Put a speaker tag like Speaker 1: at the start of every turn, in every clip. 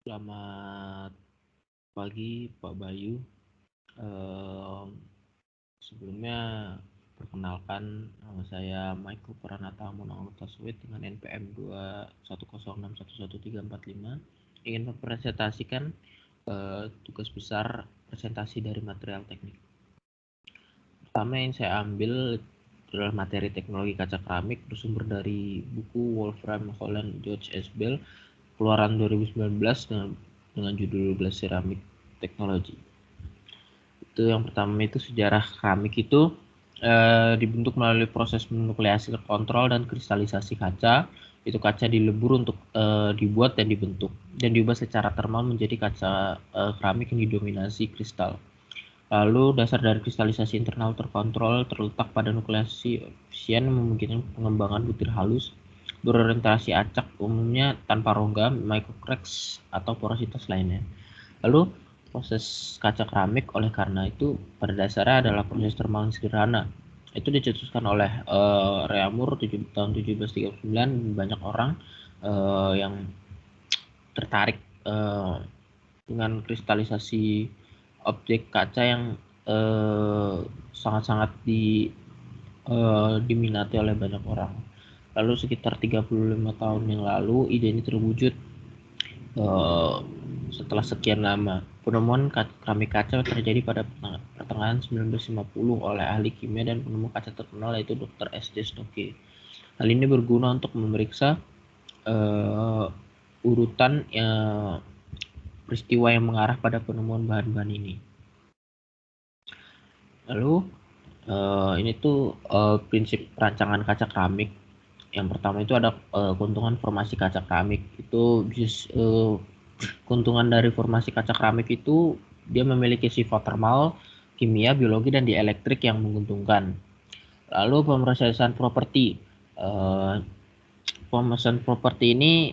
Speaker 1: Selamat pagi Pak Bayu. Sebelumnya perkenalkan, nama saya Michael Pranata Monautaswit dengan NPM 210611345. Ingin mempresentasikan tugas besar presentasi dari material teknik. Pertama yang saya ambil adalah materi teknologi kaca keramik bersumber dari buku Wolfram Holland George S. Bell keluaran 2019 dengan judul Glass Ceramic Technology. Itu yang pertama, itu sejarah keramik itu dibentuk melalui proses nukleasi kontrol dan kristalisasi kaca. Itu kaca dilebur untuk dibuat dan dibentuk dan diubah secara termal menjadi kaca keramik yang didominasi kristal. Lalu dasar dari kristalisasi internal terkontrol terletak pada nukleasi efisien yang memungkinkan pengembangan butir halus berorientasi acak, umumnya tanpa rongga, microcracks atau porositas lainnya. Lalu proses kaca keramik oleh karena itu pada dasarnya adalah proses termal yang sederhana. Itu dicetuskan oleh Reaumur tahun 1739. Banyak orang yang tertarik dengan kristalisasi objek kaca yang sangat-sangat diminati oleh banyak orang. Lalu sekitar 35 tahun yang lalu ide ini terwujud setelah sekian lama. Penemuan keramik kaca terjadi pada pertengahan 1950 oleh ahli kimia dan penemu kaca terkenal yaitu Dr. S.D. Stokey. Hal ini berguna untuk memeriksa urutan peristiwa yang mengarah pada penemuan bahan-bahan ini. Lalu ini tuh prinsip perancangan kaca keramik. Yang pertama itu ada keuntungan formasi kaca keramik. Itu keuntungan dari formasi kaca keramik itu dia memiliki sifat termal, kimia, biologi, dan dielektrik yang menguntungkan. Lalu pemrosesan properti. Pemrosesan properti ini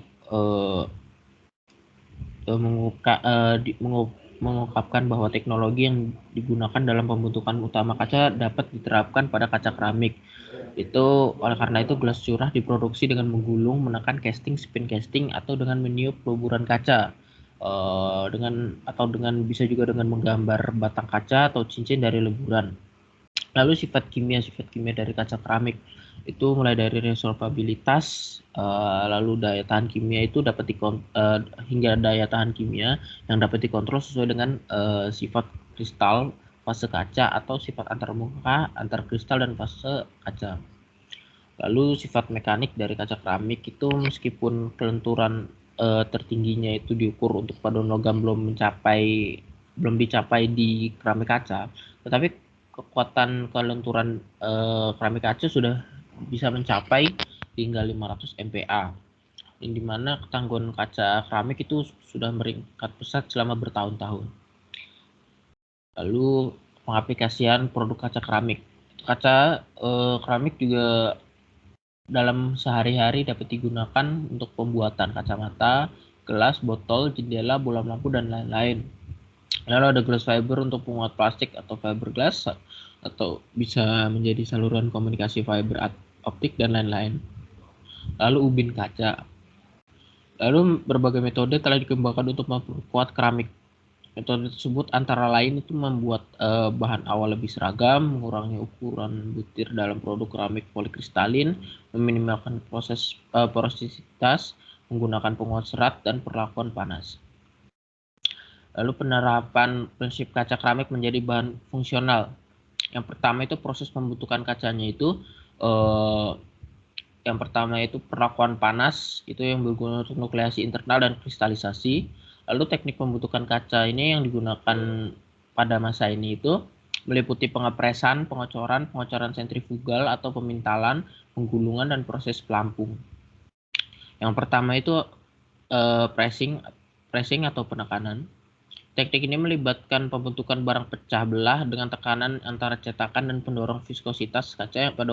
Speaker 1: mengungkapkan bahwa teknologi yang digunakan dalam pembentukan utama kaca dapat diterapkan pada kaca keramik. Itu oleh karena itu gelas curah diproduksi dengan menggulung, menekan casting, spin casting, atau dengan meniup peleburan kaca. Bisa juga dengan menggambar batang kaca atau cincin dari leburan. Lalu sifat kimia dari kaca keramik itu mulai dari resolvabilitas, lalu daya tahan kimia itu hingga daya tahan kimia yang dapat dikontrol sesuai dengan sifat kristal, fase kaca, atau sifat antar muka, antar kristal, dan fase kaca. Lalu sifat mekanik dari kaca keramik itu meskipun kelenturan tertingginya itu diukur untuk paduan logam belum dicapai di keramik kaca, tetapi kekuatan kelenturan keramik kaca sudah bisa mencapai hingga 500 MPa, yang dimana ketangguhan kaca keramik itu sudah meningkat pesat selama bertahun-tahun. Lalu pengaplikasian produk kaca keramik. Kaca keramik juga dalam sehari-hari dapat digunakan untuk pembuatan kacamata, gelas, botol, jendela, bola lampu, dan lain-lain. Lalu ada glass fiber untuk penguat plastik atau fiberglass, atau bisa menjadi saluran komunikasi fiber optik, dan lain-lain. Lalu ubin kaca. Lalu berbagai metode telah dikembangkan untuk memperkuat keramik. Metode tersebut antara lain itu membuat bahan awal lebih seragam, mengurangi ukuran butir dalam produk keramik polikristalin, meminimalkan proses porositas, menggunakan penguat serat, dan perlakuan panas. Lalu penerapan prinsip kaca keramik menjadi bahan fungsional. Yang pertama itu proses pembentukan kacanya itu yang pertama itu perlakuan panas, itu yang berguna untuk nukleasi internal dan kristalisasi. Lalu teknik pembentukan kaca ini yang digunakan pada masa ini itu meliputi pengepresan, pengocoran sentrifugal atau pemintalan, penggulungan, dan proses pelampung. Yang pertama itu pressing atau penekanan. Teknik ini melibatkan pembentukan barang pecah belah dengan tekanan antara cetakan dan pendorong viskositas kaca yang pada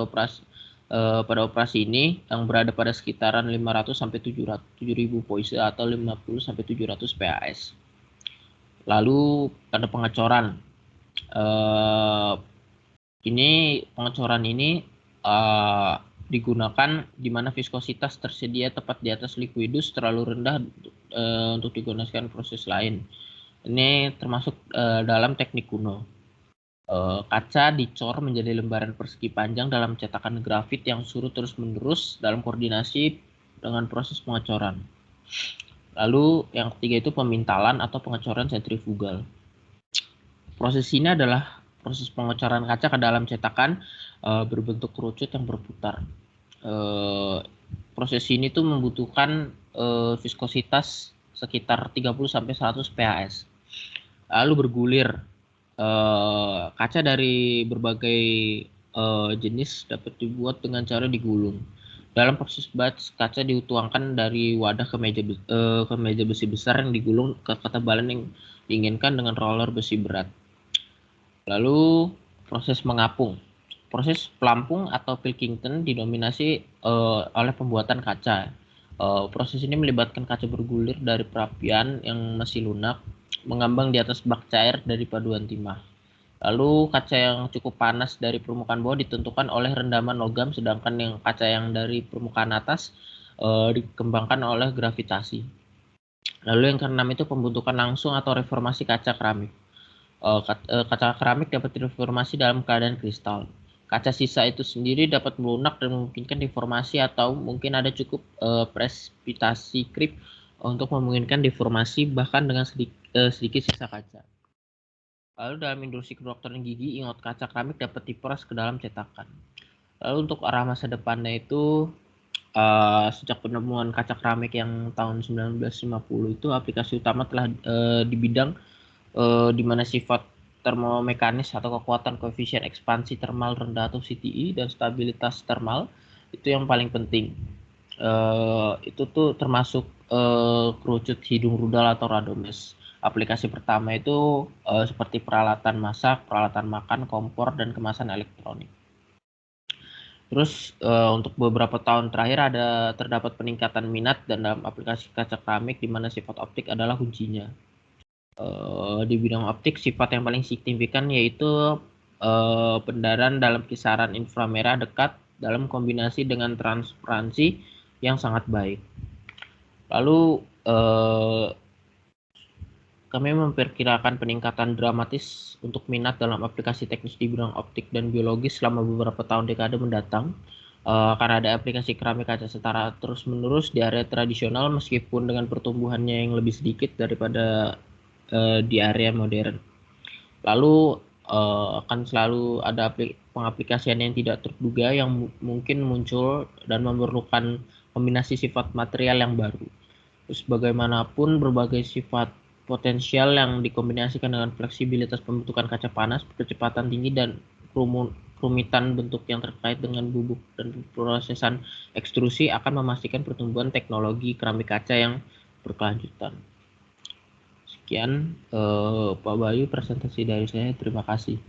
Speaker 1: operasi ini yang berada pada sekitaran 500 sampai 7.000 poise atau 50 sampai 700 PAS. Lalu ada pengecoran. Pengecoran ini digunakan di mana viskositas tersedia tepat di atas likuidus terlalu rendah untuk digunakan proses lain. Ini termasuk dalam teknik kuno. Kaca dicor menjadi lembaran persegi panjang dalam cetakan grafit yang surut terus-menerus dalam koordinasi dengan proses pengecoran. Lalu yang ketiga itu pemintalan atau pengecoran sentrifugal. Proses ini adalah proses pengecoran kaca ke dalam cetakan berbentuk kerucut yang berputar. Proses ini tuh membutuhkan viskositas sekitar 30-100 PAS. Lalu bergulir. Kaca dari berbagai jenis dapat dibuat dengan cara digulung. Dalam proses batch, kaca dituangkan dari wadah ke meja besi besar yang digulung ke ketebalan yang diinginkan dengan roller besi berat. Lalu proses mengapung. Proses pelampung atau Pilkington didominasi oleh pembuatan kaca. Proses ini melibatkan kaca bergulir dari perapian yang masih lunak, mengambang di atas bak cair dari paduan timah. Lalu kaca yang cukup panas dari permukaan bawah ditentukan oleh rendaman logam, sedangkan yang kaca yang dari permukaan atas dikembangkan oleh gravitasi. Lalu yang keenam itu pembentukan langsung atau reformasi kaca keramik. Kaca keramik dapat direformasi dalam keadaan kristal. Kaca sisa itu sendiri dapat melunak dan memungkinkan deformasi atau mungkin ada cukup presipitasi creep untuk memungkinkan deformasi bahkan dengan sedikit sisa kaca. Lalu dalam industri kedokteran gigi, ingot kaca keramik dapat diperas ke dalam cetakan. Lalu untuk arah masa depannya itu sejak penemuan kaca keramik yang tahun 1950 itu aplikasi utama telah di bidang di mana sifat termomekanis atau kekuatan koefisien ekspansi termal rendah atau CTE dan stabilitas termal itu yang paling penting. Itu tuh termasuk kerucut hidung rudal atau radomes. Aplikasi pertama itu seperti peralatan masak, peralatan makan, kompor, dan kemasan elektronik. Terus untuk beberapa tahun terakhir terdapat peningkatan minat dalam aplikasi kaca keramik di mana sifat optik adalah kuncinya. Di bidang optik sifat yang paling signifikan yaitu pendaran dalam kisaran inframerah dekat dalam kombinasi dengan transparansi yang sangat baik. Lalu kami memperkirakan peningkatan dramatis untuk minat dalam aplikasi teknis di bidang optik dan biologis selama beberapa tahun dekade mendatang. Karena ada aplikasi keramik kaca setara terus-menerus di area tradisional meskipun dengan pertumbuhannya yang lebih sedikit daripada di area modern. Lalu akan selalu ada pengaplikasian yang tidak terduga yang mungkin muncul dan memerlukan kombinasi sifat material yang baru. Terus bagaimanapun berbagai sifat potensial yang dikombinasikan dengan fleksibilitas pembentukan kaca panas, kecepatan tinggi, dan kerumitan bentuk yang terkait dengan bubuk dan prosesan ekstrusi akan memastikan pertumbuhan teknologi keramik kaca yang berkelanjutan. Sekian Pak Bayu presentasi dari saya. Terima kasih.